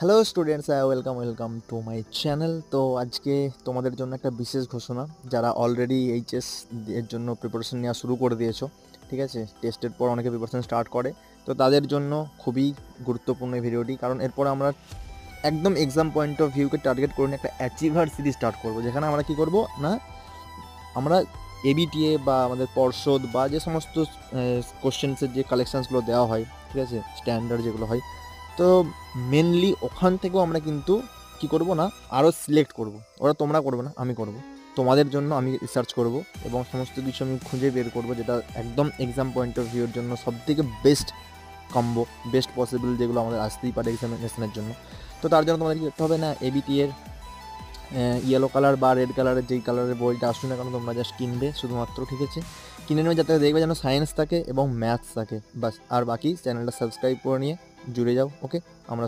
Hello students, welcome to my channel. তো আজকে তোমাদের জন্য একটা বিশেষ ঘোষণা। যারা অলরেডি এইচএস এর জন্য প্রিপারেশন নেওয়া শুরু করে দিয়েছো, ঠিক আছে, টেস্টের পর অনেকে প্রিপারেশন স্টার্ট করে, তো তাদের জন্য খুবই গুরুত্বপূর্ণ এই ভিডিওটি। কারণ এরপর আমরা একদম এক্সাম পয়েন্ট অফ ভিউকে টার্গেট করে নিয়ে একটা অ্যাচিভার সিরিজ স্টার্ট করবো, যেখানে আমরা কী করবো না, আমরা এবিটিএ বা আমাদের পর্ষদ বা যে সমস্ত কোশ্চেন্সের যে কালেকশানসগুলো দেওয়া হয়, ঠিক আছে, স্ট্যান্ডার্ড যেগুলো হয়, তো মেনলি ওখান থেকেও আমরা কিন্তু কি করব না, আরও সিলেক্ট করব। ওরা তোমরা করবে না, আমি করব। তোমাদের জন্য আমি রিসার্চ করব এবং সমস্ত কিছু আমি খুঁজে বের করব, যেটা একদম এক্সাম পয়েন্ট অফ ভিউর জন্য সবথেকে বেস্ট কম্বো, বেস্ট পসিবল, যেগুলো আমাদের আসতেই পারে এক্সামিনেশনের জন্য। তো তার জন্য তোমাদের কী করতে হবে না, এবিটি এর ইয়েলো কালার বা রেড কালারের যেই কালারের বইটা আসুন না কেন, তোমরা জাস্ট কিনবে শুধুমাত্র, ঠিক আছে। কিনে নেবে, যাতে দেখবে যেন সায়েন্স থাকে এবং ম্যাথস থাকে, বাস। আর বাকি চ্যানেলটা সাবস্ক্রাইব করে নিয়ে জুড়ে যাও, ওকে। আমরা